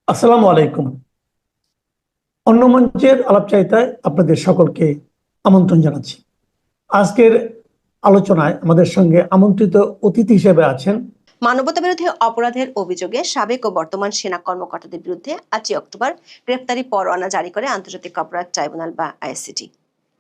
আসসালামু আলাইকুম। অন্য মঞ্চের আলাপচারিতায় আপনাদের সকলকে আমন্ত্রণ জানাচ্ছি। আজকের আলোচনায় আমাদের সঙ্গে আমন্ত্রিত অতিথি হিসেবে আছেন মানবতাবিরোধী অপরাধের অভিযোগে সাবেক ও বর্তমান সেনা কর্মকর্তাদের বিরুদ্ধে 8 অক্টোবর গ্রেপ্তারি পরোয়ানা জারি করে আন্তর্জাতিক অপরাধ ট্রাইব্যুনাল বা আইসিটি।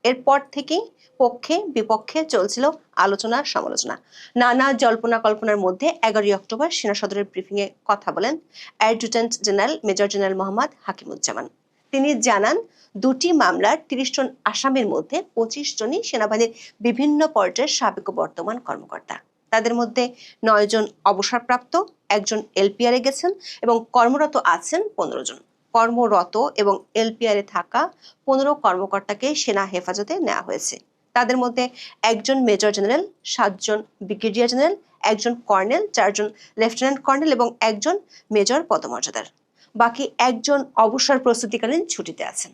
এরপর থেকেই পক্ষে বিপক্ষে চলছিল আলোচনা সমালোচনা। নানা জল্পনা কল্পনার মধ্যে 11 অক্টোবর সেনা সদরের ব্রিফিং এ কথা বলেন adjutant general major general Mohammad Hakimuzzaman. তিনি জানান, দুটি মামলার 30 জন আসামির মধ্যে 25 জনই সেনাবাহিনীর বিভিন্ন পর্যায়ের সাবেক ও বর্তমান কর্মকর্তা। তাদের মধ্যে 9 জন অবসরপ্রাপ্ত, একজন এলপিআর এ গেছেন এবং কর্মরত আছেন 15 জন। কর্মরত এবং এলপিআর এ থাকা 15 কর্মকর্তাকে সেনা হেফাজতে নেওয়া হয়েছে। তাদের মধ্যে একজন মেজর জেনারেল, 7 জন ব্রিগেডিয়ার জেনারেল, একজন কর্নেল, 4 জন লেফটেন্যান্ট কর্নেল এবং একজন মেজর পদমর্যাদার। বাকি একজন অবসর প্রস্তুতিকালীন ছুটিতে আছেন।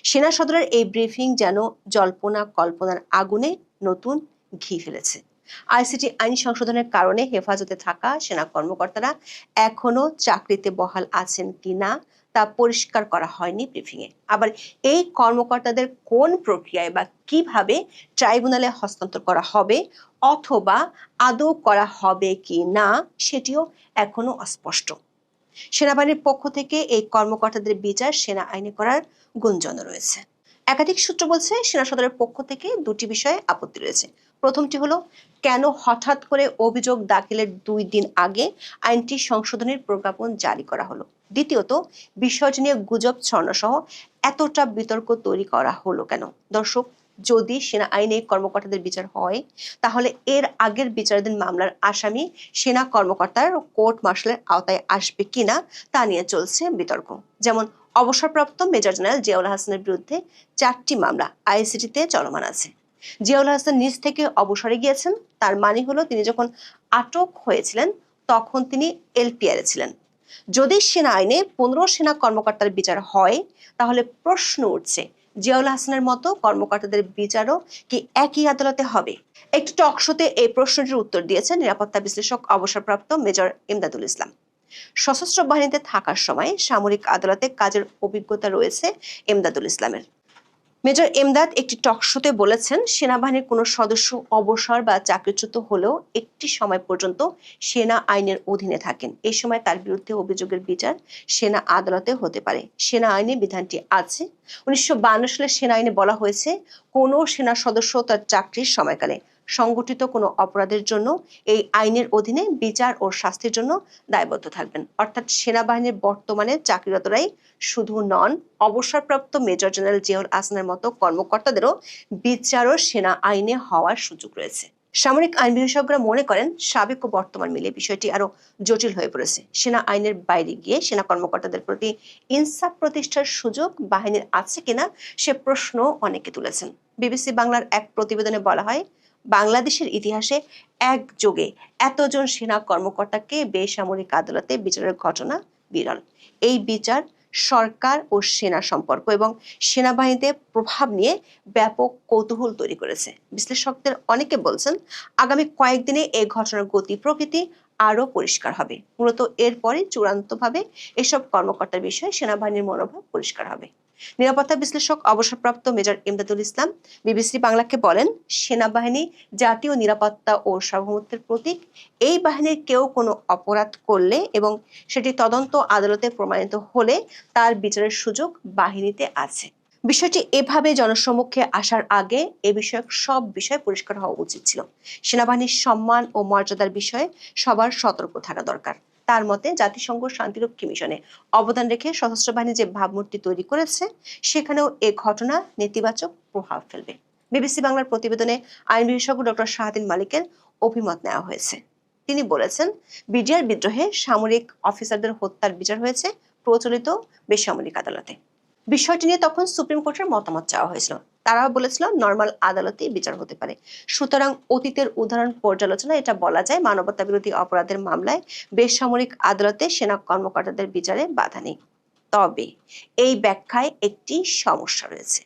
সেনা সদরের এই ব্রিফিং যেন জল্পনা কল্পনার আগুনে নতুন ঘি ফেলেছে। আইসিটি আইন সংশোধনের কারণে হেফাজতে থাকা সেনা কর্মকর্তারা এখনো চাকরিতে বহাল আছেন কিনা তা পরিষ্কার করা হয়নি ব্রিফিংয়ে। আবার এই কর্মকর্তাদের কোন প্রক্রিয়ায় বা কিভাবে ট্রাইব্যুনালে হস্তান্তর করা হবে অথবা আদৌ করা হবে কি না সেটিও এখনো অস্পষ্ট। সেনাবাহিনীর পক্ষ থেকে এই কর্মকর্তাদের বিচার সেনা আইনে করার গুঞ্জন রয়েছে। একাধিক সূত্র বলছে, সেনা সদরের পক্ষ থেকে দুটি বিষয়ে আপত্তি রয়েছে। প্রথমটি হলো, কেন হঠাৎ করে অভিযোগ দাখিলের 2 দিন আগে আইনটি সংশোধনের প্রজ্ঞাপন জারি করা হলো। দ্বিতীয়ত, বিষয়টি নিয়ে গুজব ছড়ানো সহ এতটা বিতর্ক তৈরি করা হলো কেন। দর্শক, যদি সেনা আইনে কর্মকর্তাদের বিচার হয়, তাহলে এর আগের বিচারাধীন মামলার আসামি সেনা কর্মকর্তার কোর্ট মার্শালের আওতায় আসবে কিনা তা নিয়ে চলছে বিতর্ক। যেমন অবসরপ্রাপ্ত মেজর জেনারেল জিয়াউল হাসানের বিরুদ্ধে 4টি মামলা আইসিটিতে চলমান আছে। জিয়াউল হাসান নিজ থেকে অবসরে গিয়েছেন, তার মানে হলো তিনি যখন আটক হয়েছিলেন তখন তিনি এলপিআর ছিলেন। যদি সেনা আইনে 15 সেনা কর্মকর্তার বিচার হয়, তাহলে প্রশ্ন উঠছে, জিয়াউল হাসানের মতো কর্মকর্তাদের বিচারও কি একই আদালতে হবে? একটি টক শোতে এই প্রশ্নটির উত্তর দিয়েছেন নিরাপত্তা বিশ্লেষক অবসরপ্রাপ্ত মেজর ইমদাদুল ইসলাম। সশস্ত্র বাহিনীতে থাকার সময় সামরিক আদালতে কাজের অভিজ্ঞতা রয়েছে ইমদাদুল ইসলামের। মেজর এমদাদ একটি টক শোতে বলেছেন, সেনাবাহিনীর কোনো সদস্য অবসর বা চাকরিচ্যুত হলেও একটি সময় পর্যন্ত সেনা আইনের অধীনে থাকেন। এই সময় তার বিরুদ্ধে অভিযোগের বিচার সেনা আদালতে হতে পারে। সেনা আইনে বিধানটি আছে। 1952 সালে সেনা আইনে বলা হয়েছে, কোনো সেনা সদস্য তার চাকরির সময়কালে সংগঠিত কোনো অপরাধের জন্য এই আইনের অধীনে বিচার ও শাস্তির জন্য দায়বদ্ধ থাকবেন। অর্থাৎ সেনাবাহিনীর বর্তমানে চাকরিরতরাই শুধু নন, অবসরপ্রাপ্ত মেজর জেনারেল জিয়াউল হাসানের মতো কর্মকর্তাদেরও বিচারও সেনা আইনে হওয়ার সুযোগ রয়েছে। সামরিক আইন বিশেষজ্ঞরা মনে করেন, সাবেক ও বর্তমান মিলে বিষয়টি আরো জটিল হয়ে পড়েছে। সেনা আইনের বাইরে গিয়ে সেনা কর্মকর্তাদের প্রতি ইনসাফ প্রতিষ্ঠার সুযোগ বাহিনীর আছে কিনা সে প্রশ্ন অনেকে তুলেছেন। বিবিসি বাংলার এক প্রতিবেদনে বলা হয়, বাংলাদেশের ইতিহাসে একযোগে এতজন সেনা কর্মকর্তাকে বেসামরিক আদালতে বিচারের ঘটনা বিরল। এই বিচার সরকার ও সেনা সম্পর্ক এবং সেনাবাহিনীতে প্রভাব নিয়ে ব্যাপক কৌতূহল তৈরি করেছে। বিশ্লেষকদের অনেকে বলছেন, আগামী কয়েকদিনে এই ঘটনার গতি প্রকৃতি আরো পরিষ্কার হবে। মূলত এরপরে চূড়ান্তভাবে এসব কর্মকর্তার বিষয়ে সেনাবাহিনীর মনোভাব পরিষ্কার হবে। নিরাপত্তা বিশ্লেষক অবসরপ্রাপ্ত মেজর ইমদাদুল ইসলাম বিবিসি বাংলাকে বলেন, সেনাবাহিনী জাতীয় নিরাপত্তা ও সার্বভৌমত্বের প্রতীক। এই বাহিনীর কেউ কোনো অপরাধ করলে এবং সেটি তদন্ত আদালতে প্রমাণিত হলে তার বিচারের সুযোগ বাহিনীতে আছে। বিষয়টি এভাবে জনসম্মুখে আসার আগে এ বিষয়ক সব বিষয় পরিষ্কার হওয়া উচিত ছিল। সেনাবাহিনীর সম্মান ও মর্যাদার বিষয়ে সবার সতর্ক থাকা দরকার। তার মতে, জাতিসংঘ শান্তিরক্ষী মিশনে অবদান রেখে সশস্ত্র বাহিনী যে ভাবমূর্তি তৈরি করেছে, সেখানেও এ ঘটনা নেতিবাচক প্রভাব ফেলবে। বিবিসি বাংলার প্রতিবেদনে আইন বিশেষজ্ঞ ডক্টর শাহাদিন মালিকের অভিমত নেওয়া হয়েছে। তিনি বলেছেন, বিডিআর বিদ্রোহে সামরিক অফিসারদের হত্যার বিচার হয়েছে প্রচলিত বেসামরিক আদালতে। বিষয়টি নিয়ে তখন সুপ্রিম কোর্টের মতামত চাওয়া হয়েছিল। তারা বলেছিল, নর্মাল আদালতে বিচার হতে পারে। সুতরাং অতীতের উদাহরণ পর্যালোচনা এটা বলা যায়, মানবতা বিরোধী অপরাধের মামলায় বেসামরিক আদালতে সেনা কর্মকর্তাদের বিচারে বাধা নেই। তবে এই ব্যাখ্যায় একটি সমস্যা রয়েছে।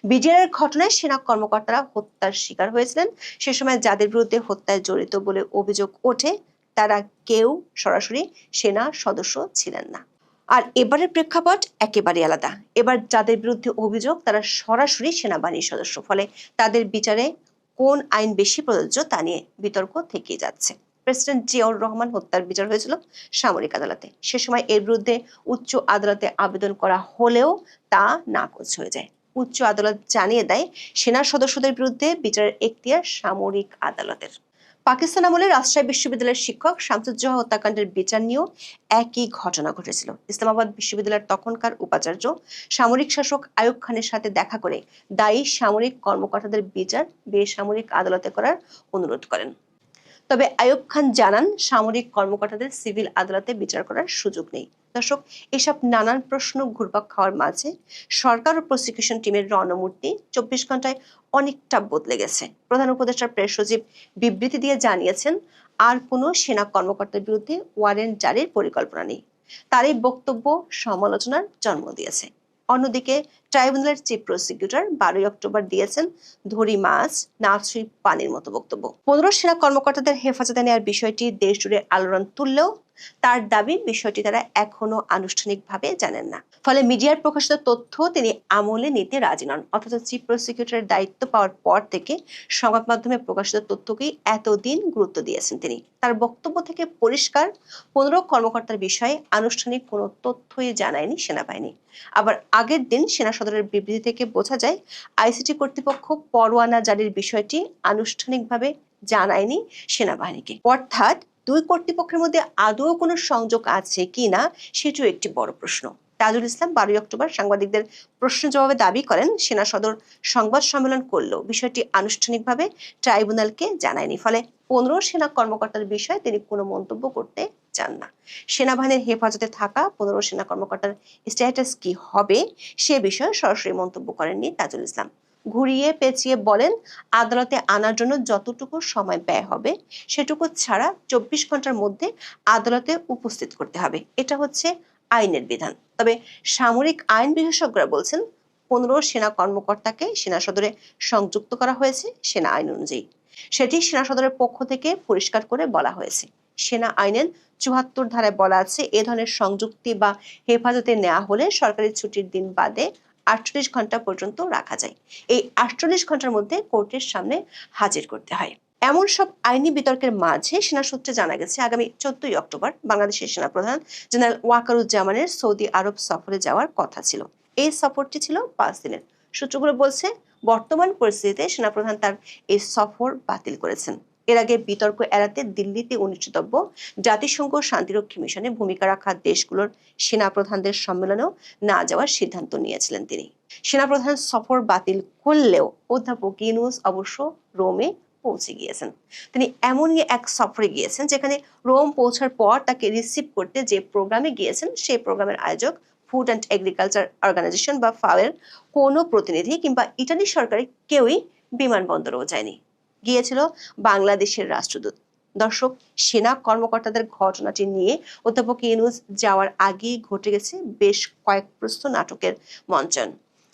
বিডিআর ঘটনায় সেনা কর্মকর্তারা হত্যার শিকার হয়েছিলেন। সে সময় যাদের বিরুদ্ধে হত্যায় জড়িত বলে অভিযোগ ওঠে, তারা কেউ সরাসরি সেনা সদস্য ছিলেন না। আর এবারের প্রেক্ষাপট একেবারে আলাদা। এবার যাদের বিরুদ্ধে অভিযোগ তারা সরাসরি সেনাবাহিনীর সদস্য, ফলে তাদের বিচারে কোন আইন বেশি প্রযোজ্য তা নিয়ে বিতর্ক থেকেই যাচ্ছে। প্রেসিডেন্ট জিয়াউর রহমান হত্যার বিচার হয়েছিল সামরিক আদালতে। সে সময় এর বিরুদ্ধে উচ্চ আদালতে আবেদন করা হলেও তা নাকচ হয়ে যায়। উচ্চ আদালত জানিয়ে দেয় সেনা সদস্যদের বিরুদ্ধে বিচারের এখতিয়ার সামরিক আদালতের। পাকিস্তান আমলে রাজশাহী বিশ্ববিদ্যালয়ের শিক্ষক শামসুজ্জোহা হত্যাকাণ্ডের বিচার নিয়েও একই ঘটনা ঘটেছিল। ইসলামাবাদ বিশ্ববিদ্যালয়ের তখনকার উপাচার্য সামরিক শাসক আইয়ুব খানের সাথে দেখা করে দায়ী সামরিক কর্মকর্তাদের বিচার বেসামরিক আদালতে করার অনুরোধ করেন। তবে আইয়ুব খান জানান সামরিক কর্মকর্তাদের সিভিল আদালতে বিচার করার সুযোগ নেই। দর্শক, এসব নানান প্রশ্ন ঘুরপাক খাওয়ার মাঝে সরকার ও প্রসিকিউশন টিমের রণমূর্তি 24 ঘন্টায় অনেকটা বদলে গেছে। প্রধান উপদেষ্টার প্রেস সচিব বিবৃতি দিয়ে জানিয়েছেন আর কোনো সেনা কর্মকর্তার বিরুদ্ধে ওয়ারেন্ট জারির পরিকল্পনা নেই। তার এই বক্তব্য সমালোচনার জন্ম দিয়েছে। অন্যদিকে ট্রাইব্যুনালের চিফ প্রসিকিউটর 12 অক্টোবর দিয়েছেন ধরি মাছ না ছুঁই পানির মতো বক্তব্য। 15 সেনা কর্মকর্তাদের হেফাজতে নেওয়ার বিষয়টি দেশ জুড়ে আলোড়ন তুললেও তার দাবি বিষয়টি তারা এখনো আনুষ্ঠানিকভাবে জানেন না। ফলে মিডিয়ার প্রকাশিত তথ্য তিনি আমলে নিতে রাজি নন। অথচ চিফ প্রসিকিউটরের দায়িত্ব পাওয়ার পর থেকে সংবাদ মাধ্যমে প্রকাশিত তথ্যকেই এতদিন গুরুত্ব দিয়েছেন তিনি। তার বক্তব্য থেকে পরিষ্কার 15 কর্মকর্তার বিষয়ে আনুষ্ঠানিক কোনো তথ্যই জানায়নি সেনাবাহিনী। আবার আগের দিন সেনা সদরের বিবৃতি থেকে বোঝা যায় আইসিটি কর্তৃপক্ষ পরোয়ানা জারির বিষয়টি আনুষ্ঠানিকভাবে জানায়নি সেনাবাহিনীকে। অর্থাৎ দুই কর্তৃপক্ষের মধ্যে আদৌ কোনো সংযোগ আছে কিনা সেটিও একটি বড় প্রশ্ন। তাজুল ইসলাম 12 অক্টোবর সাংবাদিকদের প্রশ্ন জবাবে দাবি করেন সেনা সদর সংবাদ সম্মেলন করলেও বিষয়টি আনুষ্ঠানিকভাবে ট্রাইব্যুনালকে জানায়নি। ফলে 15 সেনা কর্মকর্তার বিষয়ে তিনি কোনো মন্তব্য করতে চান না। সেনাবাহিনীর হেফাজতে থাকা 15 সেনা কর্মকর্তার স্ট্যাটাস কি হবে সে বিষয়ে সরাসরি মন্তব্য করেননি তাজুল ইসলাম। ঘুরিয়ে পেঁচিয়ে বলেন আদালতে আনার জন্য যতটুকু সময় ব্যয় হবে সেটুকু ছাড়া 24 ঘন্টার মধ্যে আদালতে উপস্থিত করতে হবে। এটা হচ্ছে আইনের বিধান। তবে সামরিক আইন বিশেষজ্ঞরা বলছেন 15 সেনা কর্মকর্তাকে সেনা সদরে সংযুক্ত করা হয়েছে সেনা আইন অনুযায়ী। সেটি সেনা সদরের পক্ষ থেকে পরিষ্কার করে বলা হয়েছে। সেনা আইনের 74 ধারায় বলা আছে এ ধরনের সংযুক্তি বা হেফাজতে নেওয়া হলে সরকারি ছুটির দিন বাদে 48 ঘন্টা পর্যন্ত রাখা যায়। এই 48 ঘন্টার মধ্যে কোর্টের সামনে হাজির করতে হয়। এমন সব আইনি বিতর্কের মাঝে সেনা সূত্রে জানা গেছে আগামী 14 অক্টোবর বাংলাদেশের সেনাপ্রধান জেনারেল ওয়াকারুজ্জামানের সৌদি আরব সফরে যাওয়ার কথা ছিল। এই সফরটি ছিল 5 দিনের। সূত্রগুলো বলছে বর্তমান পরিস্থিতিতে সেনাপ্রধান তার এই সফর বাতিল করেছেন। এর আগে বিতর্ক এড়াতে দিল্লিতে অনুষ্ঠিতব্য জাতিসংঘ শান্তিরক্ষী মিশনে ভূমিকা রাখা দেশগুলোর সেনাপ্রধানদের সম্মেলনেও না যাওয়ার সিদ্ধান্ত নিয়েছিলেন তিনি। সেনাপ্রধান সফর বাতিল করলেও অধ্যাপক ইউনূস অবশ্য রোমে পৌঁছে গিয়েছেন। তিনি এমনই এক সফরে গিয়েছেন যেখানে রোম পৌঁছার পর তাকে রিসিভ করতে যে প্রোগ্রামে গিয়েছেন সেই প্রোগ্রামের আয়োজক ফুড অ্যান্ড এগ্রিকালচার অর্গানাইজেশন বা ফাওয়ের কোনো প্রতিনিধি কিংবা ইটালি সরকারের কেউই বিমানবন্দরেও যায়নি। গিয়েছিল বাংলাদেশের রাষ্ট্রদূত। দর্শক, সেনা কর্মকর্তাদের ঘটনাটি নিয়ে অধ্যাপক ইউনূস যাওয়ার আগেই ঘটে গেছে বেশ কয়েক প্রস্থ নাটকের মঞ্চন।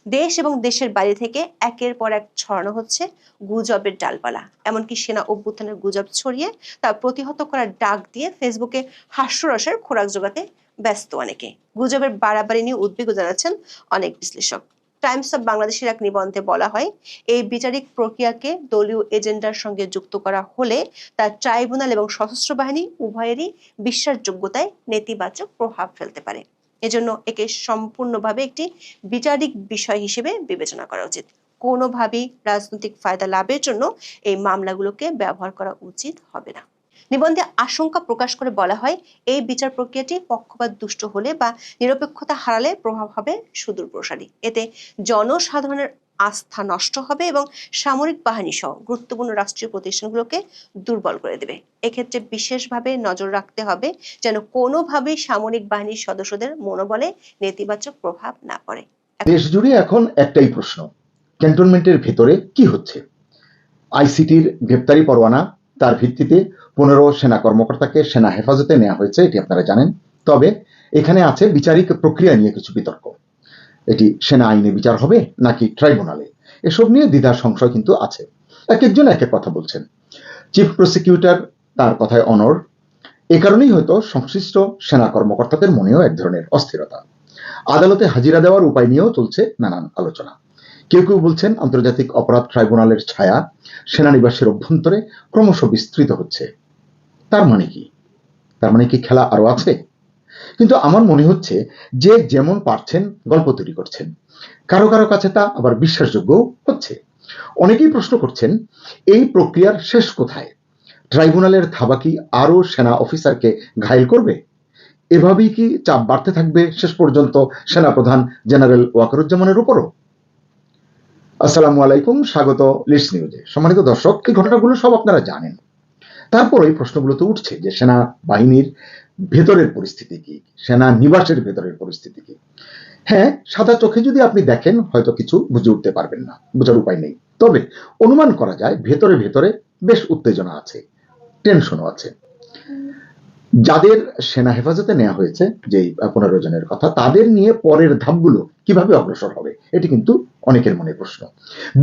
দেশ এবং দেশের বাইরে থেকে একের পর এক ছড়ানো হচ্ছে গুজবের ডালপালা। এমনকি সেনা অভ্যুত্থানের গুজব ছড়িয়ে তা প্রতিহত করার ডাক দিয়ে ফেসবুকে হাস্যরসের খোরাক জোগাতে ব্যস্ত অনেকে। গুজবের বাড়াবাড়ি নিয়ে উদ্বেগ জানাচ্ছেন অনেক বিশ্লেষক। টাইমস অব বাংলাদেশের এক নিবন্ধে বলা হয় এই বিচারিক প্রক্রিয়াকে দলীয় এজেন্ডার সঙ্গে যুক্ত করা হলে তা ট্রাইব্যুনাল এবং সশস্ত্র বাহিনী উভয়েরই বিশ্বাসযোগ্যতায় নেতিবাচক প্রভাব ফেলতে পারে। এজন্য একে সম্পূর্ণভাবে একটি বিচারিক বিষয় হিসেবে বিবেচনা করা উচিত। কোনোভাবেই রাজনৈতিক ফায়দা লাভের জন্য এই মামলাগুলোকে ব্যবহার করা উচিত হবে না। নিবন্ধে আশঙ্কা প্রকাশ করে বলা হয় এই বিচার প্রক্রিয়াটি পক্ষপাত দুষ্ট হলে বা নিরপেক্ষতা হারালে প্রভাব হবে সুদূর প্রসারী। এতে জনসাধারণের আস্থা নষ্ট হবে এবং সামরিক বাহিনী সহ গুরুত্বপূর্ণ রাষ্ট্রীয় প্রতিষ্ঠানগুলোকে দুর্বল করে দেবে। এক্ষেত্রে বিশেষভাবে নজর রাখতে হবে যেন কোনোভাবেই সামরিক বাহিনীর সদস্যদের মনোবলে নেতিবাচক প্রভাব না পড়ে। দেশ জুড়ে এখন একটাই প্রশ্ন, ক্যান্টনমেন্টের ভেতরে কি হচ্ছে? আইসিটির গ্রেপ্তারি পরোয়ানা, তার ভিত্তিতে 15 সেনা কর্মকর্তাকে সেনা হেফাজতে নেওয়া হয়েছে, এটি আপনারা জানেন। তবে এখানে আছে বিচারিক প্রক্রিয়া নিয়ে কিছু বিতর্ক। এটি সেনা আইনে বিচার হবে নাকি ট্রাইব্যুনালে, এসব নিয়ে দ্বিধার সংশয় কিন্তু আছে। এক একজন এক এক কথা বলছেন। চিফ প্রসিকিউটর তার কথায় অনড়, এ কারণেই হয়তো সংশ্লিষ্ট সেনা কর্মকর্তাদের মনেও এক ধরনের অস্থিরতা। আদালতে হাজিরা দেওয়ার উপায় নিয়েও চলছে নানান আলোচনা। কেউ কেউ বলছেন আন্তর্জাতিক অপরাধ ট্রাইব্যুনালের ছায়া সেনানিবাসের অভ্যন্তরে ক্রমশ বিস্তৃত হচ্ছে। তার মানে কি? তার মানে কি খেলা আরো আছে? কিন্তু আমার মনে হচ্ছে যে যেমন পারছেন গল্প তৈরি করছেন, কারো কারো কাছে তা আবার বিশ্বাসযোগ্য হচ্ছে। অনেকেই প্রশ্ন করছেন, এই প্রক্রিয়ার শেষ কোথায়? ট্রাইব্যুনালের থাবা কি আরো সেনা অফিসারকে ঘায়েল করবে? এভাবেই কি চাপ বাড়তে থাকবে শেষ পর্যন্ত সেনাপ্রধান জেনারেল ওয়াকারুজ্জামানের উপরও? আসসালামু আলাইকুম, স্বাগত লিডস নিউজে। সম্মানিত দর্শক, এই ঘটনাগুলো সব আপনারা জানেন। তারপর এই প্রশ্নগুলো তো উঠছে যে সেনা বাহিনীর ভেতরের পরিস্থিতি কি, সেনা নিবাসের ভেতরের পরিস্থিতি কি। হ্যাঁ, সাদা চোখে যদি আপনি দেখেন হয়তো কিছু বুঝে উঠতে পারবেন না, বোঝার উপায় নেই। তবে অনুমান করা যায় ভেতরে ভেতরে বেশ উত্তেজনা আছে, টেনশনও আছে। যাদের সেনা হেফাজতে নেওয়া হয়েছে, যে 15 জনের কথা, তাদের নিয়ে পরের ধাপগুলো কিভাবে অগ্রসর হবে, এটি কিন্তু অনেকের মনে প্রশ্ন।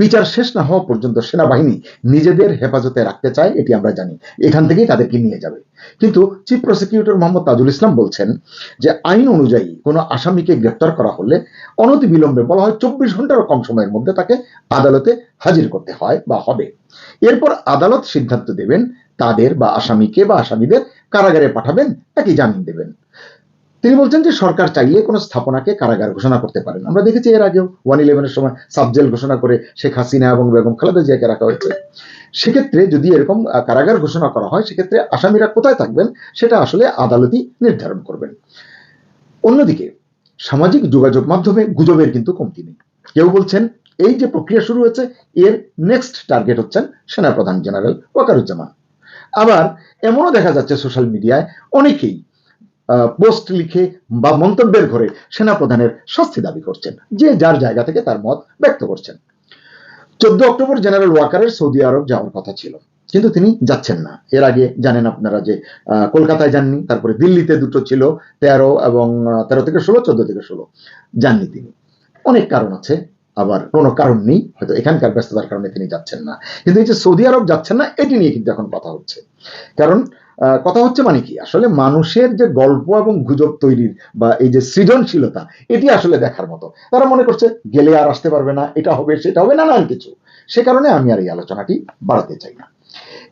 বিচার শেষ না হওয়া পর্যন্ত সেনাবাহিনী নিজেদের হেফাজতে রাখতে চায়, এটি আমরা জানি। এখান থেকেই তাদেরকে নিয়ে যাবে। কিন্তু চিফ প্রসিকিউটর মোহাম্মদ তাজুল ইসলাম বলছেন যে আইন অনুযায়ী কোনো আসামিকে গ্রেপ্তার করা হলে অনতিবিলম্বে, বলা হয় 24 ঘন্টার কম সময়ের মধ্যে, তাকে আদালতে হাজির করতে হয় বা হবে। এরপর আদালত সিদ্ধান্ত দেবেন তাদের বা আসামিকে বা আসামিদের কারাগারে পাঠাবেন নাকি জামিন দেবেন। তিনি বলছেন যে সরকার চাইলে কোনো স্থাপনাকে কারাগার ঘোষণা করতে পারেন। আমরা দেখেছি এর আগেও 111-এর সময় সাবজেল ঘোষণা করে শেখ হাসিনা এবং বেগম খালেদা জিয়াকে রাখা হয়েছে। সেক্ষেত্রে যদি এরকম কারাগার ঘোষণা করা হয়, সেক্ষেত্রে আসামিরা কোথায় থাকবেন সেটা আসলে আদালতই নির্ধারণ করবেন। অন্যদিকে সামাজিক যোগাযোগ মাধ্যমে গুজবের কিন্তু কমতি নেই। কেউ বলছেন এই যে প্রক্রিয়া শুরু হয়েছে, এর নেক্সট টার্গেট হচ্ছেন সেনাপ্রধান জেনারেল ওয়াকারুজ্জামান। আবার এমনও দেখা যাচ্ছে সোশ্যাল মিডিয়ায় অনেকেই পোস্ট লিখে বা মন্তব্যের ঘরে সেনাপ্রধানের শাস্তি দাবি করছেন, যে যার জায়গা থেকে তার মত ব্যক্ত করছেন। 14 অক্টোবর জেনারেল ওয়াকারের সৌদি আরব যাওয়ার কথা ছিল, কিন্তু তিনি যাচ্ছেন না। এর আগে জানেন আপনারা যে কলকাতায় যাননি, তারপরে দিল্লিতে দুটো ছিল, 13 এবং 13 থেকে 16, 14 থেকে 16 যাননি তিনি। অনেক কারণ আছে, আবার কোনো কারণ নেই, হয়তো এখানকার ব্যস্ততার কারণে তিনি যাচ্ছেন না। কিন্তু এই যে সৌদি আরব যাচ্ছেন না, এটি নিয়ে কিন্তু এখন কথা হচ্ছে। কারণ কথা হচ্ছে মানে কি, আসলে মানুষের যে গল্প এবং গুজব তৈরির বা এই যে সৃজনশীলতা, এটি আসলে দেখার মতো। তারা মনে করছে গেলে আর আসতে পারবে না, এটা হবে সেটা হবে, নানান কিছু। সে কারণে আমি আর এই আলোচনাটি বাড়াতে চাই না।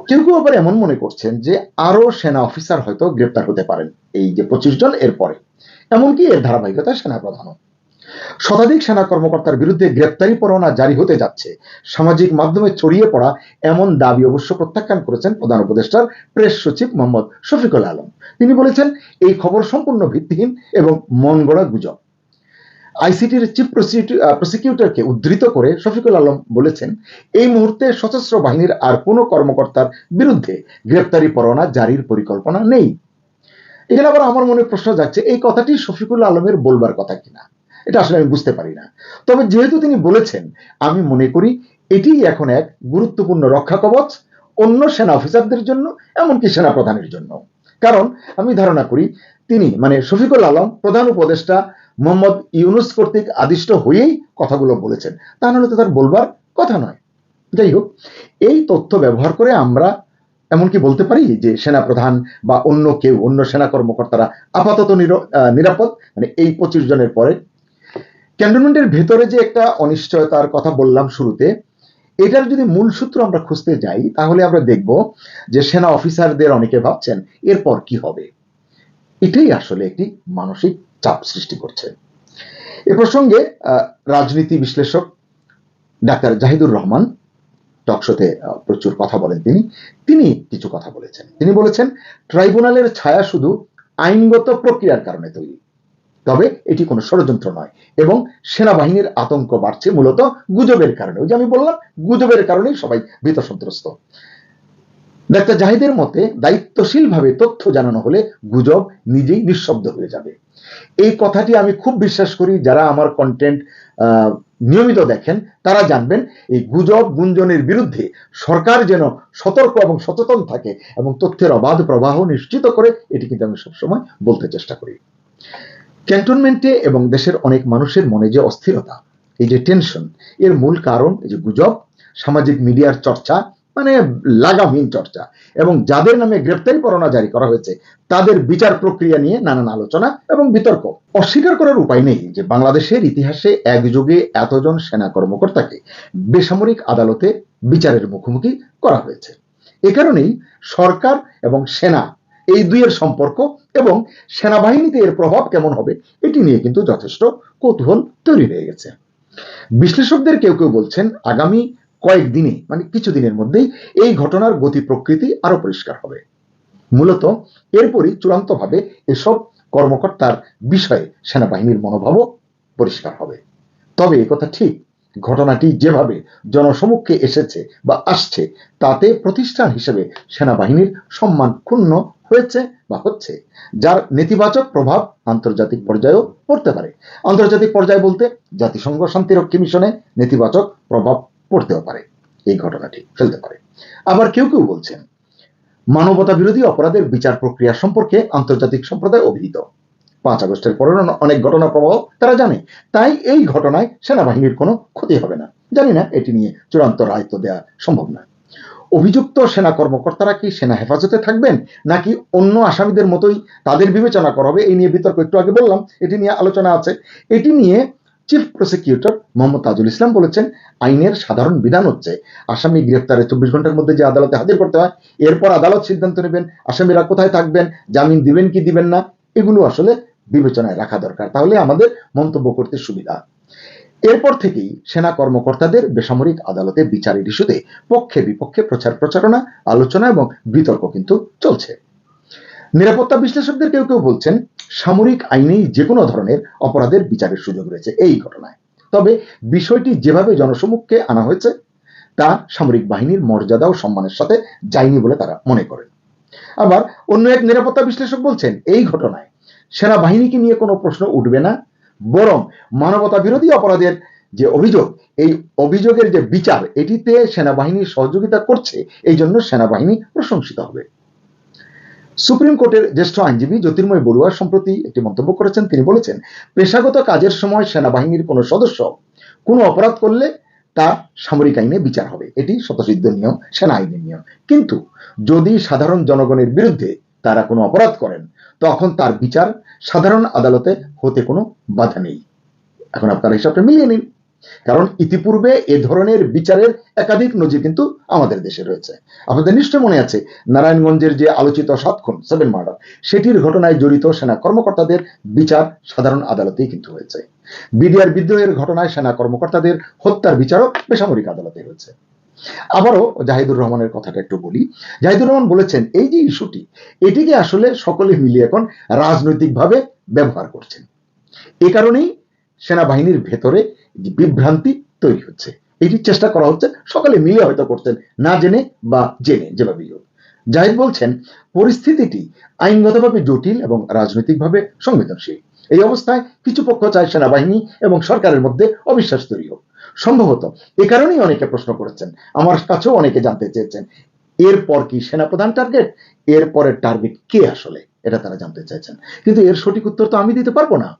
কেউ কেউ আবার এমন মনে করছেন যে আরো সেনা অফিসার হয়তো গ্রেপ্তার হতে পারেন এই যে 25 জন এর পরে, এমনকি এর ধারাবাহিকতায় সেনা প্রধানও। শতাধিক সেনা কর্মকর্তার বিরুদ্ধে গ্রেপ্তারি পরোয়ানা জারি হতে যাচ্ছে, সামাজিক মাধ্যমে ছড়িয়ে পড়া এমন দাবি অবশ্য প্রত্যাখ্যান করেছেন প্রধান উপদেষ্টার প্রেস সচিব মোহাম্মদ শফিকুল আলম। তিনি বলেছেন এই খবর সম্পূর্ণ ভিত্তিহীন এবং মন গড়া গুজব। আইসিটির চিফ প্রসিকিউটরকে উদ্ধৃত করে শফিকুল আলম বলেছেন, এই মুহূর্তে সশস্ত্র বাহিনীর আর কোনো কর্মকর্তার বিরুদ্ধে গ্রেপ্তারি পরোয়ানা জারির পরিকল্পনা নেই। এখানে আবার আমার মনে প্রশ্ন যাচ্ছে, এই কথাটি শফিকুল আলমের বলবার কথা কিনা, এটা আসলে আমি বুঝতে পারি না। তবে যেহেতু তিনি বলেছেন, আমি মনে করি এটি এখন এক গুরুত্বপূর্ণ রক্ষা কবচ অন্য সেনা অফিসারদের জন্য, এমনকি সেনা প্রধানের জন্য। কারণ আমি ধারণা করি তিনি, মানে শফিকুল আলম, প্রধান উপদেষ্টা মোহাম্মদ ইউনুস কর্তৃক আদিষ্ট হয়েই কথাগুলো বলেছেন, তা নাহলে তো তার বলবার কথা নয়। যাই হোক, এই তথ্য ব্যবহার করে আমরা এমনকি বলতে পারি যে সেনাপ্রধান বা অন্য কেউ, অন্য সেনা কর্মকর্তারা আপাতত নিরাপদ, মানে এই 25 জনের পরে। ক্যান্টনমেন্টের ভেতরে যে একটা অনিশ্চয়তার কথা বললাম শুরুতে, এটার যদি মূল সূত্র আমরা খুঁজতে যাই, তাহলে আমরা দেখব যে সেনা অফিসারদের অনেকে ভাবছেন এরপর কি হবে। এটাই আসলে একটি মানসিক চাপ সৃষ্টি করছে। এ প্রসঙ্গে রাজনীতি বিশ্লেষক ডাক্তার জাহিদুর রহমান টকশোতে প্রচুর কথা বলেন। তিনি কিছু কথা বলেছেন। তিনি বলেছেন, ট্রাইব্যুনালের ছায়া শুধু আইনগত প্রক্রিয়ার কারণে তৈরি, তবে এটি কোনো ষড়যন্ত্র নয়, এবং সেনাবাহিনীর আতঙ্ক বাড়ছে মূলত গুজবের কারণে। ওই যে আমি বললাম, গুজবের কারণেই সবাই ভীত সন্ত্রস্ত। ডাক্তার জাহিদের মতে, দায়িত্বশীলভাবে তথ্য জানানো হলে গুজব নিজেই নিঃশব্দ হয়ে যাবে। এই কথাটি আমি খুব বিশ্বাস করি। যারা আমার কন্টেন্ট নিয়মিত দেখেন তারা জানবেন, এই গুজব গুঞ্জনের বিরুদ্ধে সরকার যেন সতর্ক এবং সচেতন থাকে এবং তথ্যের অবাধ প্রবাহ নিশ্চিত করে, এটি কিন্তু আমি সবসময় বলতে চেষ্টা করি। ক্যান্টনমেন্টে এবং দেশের অনেক মানুষের মনে যে অস্থিরতা, এই যে টেনশন, এর মূল কারণ এই যে গুজব, সামাজিক মিডিয়ার চর্চা, মানে লাগামহীন চর্চা, এবং যাদের নামে গ্রেপ্তারি পরোয়ানা জারি করা হয়েছে তাদের বিচার প্রক্রিয়া নিয়ে নানান আলোচনা এবং বিতর্ক। অস্বীকার করার উপায় নেই যে বাংলাদেশের ইতিহাসে একযোগে এতজন সেনা কর্মকর্তাকে বেসামরিক আদালতে বিচারের মুখোমুখি করা হয়েছে। এ কারণেই সরকার এবং সেনা এই দুইয়ের সম্পর্ক এবং সেনাবাহিনীতে এর প্রভাব কেমন হবে এটি নিয়ে কিন্তু যথেষ্ট কৌতূহল তৈরি হয়ে গেছে। বিশ্লেষকদের কেউ কেউ বলছেন আগামী কয়েকদিনে, মানে কিছুদিনের মধ্যেই এই ঘটনার গতি প্রকৃতি আরো পরিষ্কার হবে। মূলত এরপরই চূড়ান্তভাবে এসব কর্মকর্তার বিষয়ে সেনাবাহিনীর মনোভাবও পরিষ্কার হবে। তবে একথা ঠিক, ঘটনাটি যেভাবে জনসমক্ষে এসেছে বা আসছে তাতে প্রতিষ্ঠান হিসেবে সেনাবাহিনীর সম্মান ক্ষুণ্ণ হয়েছে বা হচ্ছে, যার নেতিবাচক প্রভাব আন্তর্জাতিক পর্যায়েও পড়তে পারে। আন্তর্জাতিক পর্যায়ে বলতে জাতিসংঘ শান্তিরক্ষী মিশনে নেতিবাচক প্রভাব পড়তেও পারে, এই ঘটনাটি ফেলতে পারে। আবার কেউ কেউ বলছেন মানবতা বিরোধী অপরাধের বিচার প্রক্রিয়া সম্পর্কে আন্তর্জাতিক সম্প্রদায় অভিহিত। 5 আগস্টের পরের অনেক ঘটনা প্রবাহ তারা জানে, তাই এই ঘটনায় সেনাবাহিনীর কোনো ক্ষতি হবে না। জানি না, এটি নিয়ে চূড়ান্ত রায় তো দেওয়া সম্ভব না। অভিযুক্ত সেনা কর্মকর্তারা কি সেনা হেফাজতে থাকবেন নাকি অন্য আসামিদের মতোই তাদের বিবেচনা করা হবে, এই নিয়ে বিতর্ক একটু আগে বললাম, এটি নিয়ে আলোচনা আছে। এটি নিয়ে চিফ প্রসিকিউটর মোহাম্মদ তাজুল ইসলাম বলেছেন আইনের সাধারণ বিধান হচ্ছে আসামি গ্রেফতারে 24 ঘন্টার মধ্যে যে আদালতে হাজির করতে হয়, এরপর আদালত সিদ্ধান্ত নেবেন আসামিরা কোথায় থাকবেন, জামিন দিবেন কি দিবেন না, এগুলো আসলে বিবেচনায় রাখা দরকার, তাহলে আমাদের মন্তব্য করতে সুবিধা। এরপর থেকেই সেনা কর্মকর্তাদের বেসামরিক আদালতে বিচারের ইস্যুতে পক্ষে বিপক্ষে প্রচার প্রচারণা, আলোচনা এবং বিতর্ক কিন্তু চলছে। নিরাপত্তা বিশ্লেষকদের কেউ কেউ বলছেন সামরিক আইনেই যে কোনো ধরনের অপরাধের বিচারের সুযোগ রয়েছে এই ঘটনায়। তবে বিষয়টি যেভাবে জনসমক্ষে আনা হয়েছে তা সামরিক বাহিনীর মর্যাদা ও সম্মানের সাথে যায়নি বলে তারা মনে করেন। আবার অন্য এক নিরাপত্তা বিশ্লেষক বলছেন এই ঘটনায় সেনাবাহিনীকে নিয়ে কোনো প্রশ্ন উঠবে না, বরং মানবতা বিরোধী অপরাধের যে অভিযোগ, এই অভিযোগের যে বিচার এটিতে সেনাবাহিনী সহযোগিতা করছে, এই জন্য সেনাবাহিনী প্রশংসিত হবে। সুপ্রিম কোর্টের জ্যেষ্ঠ আইনজীবী জ্যোতির্ময় বড়ুয়া সম্প্রতি একটি মন্তব্য করেছেন। তিনি বলেছেন পেশাগত কাজের সময় সেনাবাহিনীর কোনো সদস্য কোনো অপরাধ করলে তা সামরিক আইনে বিচার হবে, এটি স্বতঃসিদ্ধ নিয়ম, সেনা আইনের নিয়ম। কিন্তু যদি সাধারণ জনগণের বিরুদ্ধে তারা কোনো অপরাধ করেন তখন তার বিচার সাধারণ আদালতে হতে কোনো বাধা নেই। এখন আপনারা হিসাবটা মিলিয়ে নিন, কারণ ইতিপূর্বে এ ধরনের বিচারের একাধিক নজির কিন্তু আমাদের দেশে রয়েছে। আপনাদের নিশ্চয় মনে আছে নারায়ণগঞ্জের যে আলোচিত 7 খুন 7 মার্ডার, সেটির ঘটনায় জড়িত সেনা কর্মকর্তাদের বিচার সাধারণ আদালতেই কিন্তু হয়েছে। বিডিআর বিদ্রোহের ঘটনায় সেনা কর্মকর্তাদের হত্যার বিচারও বেসামরিক আদালতে হয়েছে। আবারও জাহিদুর রহমানের কথাটা একটু বলি। জাহিদুর রহমান বলেছেন এই যে ইস্যুটি, এটিকে আসলে সকলে মিলে এখন রাজনৈতিকভাবে ব্যবহার করছেন। এ কারণেই সেনাবাহিনীর ভেতরে বিভ্রান্তি তৈরি হচ্ছে, এটি চেষ্টা করা হচ্ছে, সকলে মিলে হয়তো করছেন, না জেনে বা জেনে, যেভাবেই হোক। জাহিদ বলছেন পরিস্থিতিটি আইনগতভাবে জটিল এবং রাজনৈতিকভাবে সংবেদনশীল। এই অবস্থায় কিছু পক্ষ চায় সেনাবাহিনী এবং সরকারের মধ্যে অবিশ্বাস তৈরি হোক। সম্ভবত এ কারণেই অনেকে প্রশ্ন করেছেন, আমার কাছেও অনেকে জানতে চেয়েছেন এরপর কি সেনাপ্রধান টার্গেট, এরপরের টার্গেট কে আসলে, এটা তারা জানতে চাইছেন। কিন্তু এর সঠিক উত্তর তো আমি দিতে পারবো না।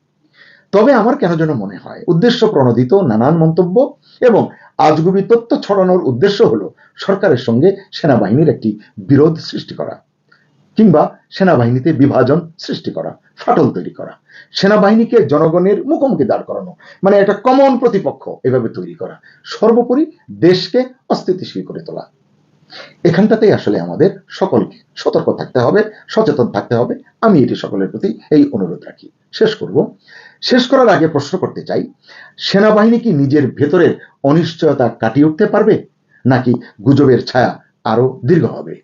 তবে আমার কেন যেন মনে হয় উদ্দেশ্য প্রণোদিত নানান মন্তব্য এবং আজগুবি তথ্য ছড়ানোর উদ্দেশ্য হলো সরকারের সঙ্গে সেনাবাহিনীর একটি বিরোধ সৃষ্টি করা, কিংবা সেনাবাহিনীতে বিভাজন সৃষ্টি করা, ফাটল তৈরি করা, সেনাবাহিনীকে জনগণের মুখোমুখি দাঁড় করানো, মানে একটা কমন প্রতিপক্ষ এভাবে তৈরি করা, সর্বোপরি দেশকে অস্থিতিশীল করে তোলা। এখানটাতেই আসলে আমাদের সকলকে সতর্ক থাকতে হবে, সচেতন থাকতে হবে। আমি এটি সকলের প্রতি এই অনুরোধ রাখি। শেষ করার আগে প্রশ্ন করতে চাই, সেনাবাহিনী কি নিজের ভেতরের অনিশ্চয়তা কাটিয়ে উঠতে পারবে, নাকি গুজবের ছায়া আরো দীর্ঘ হবে?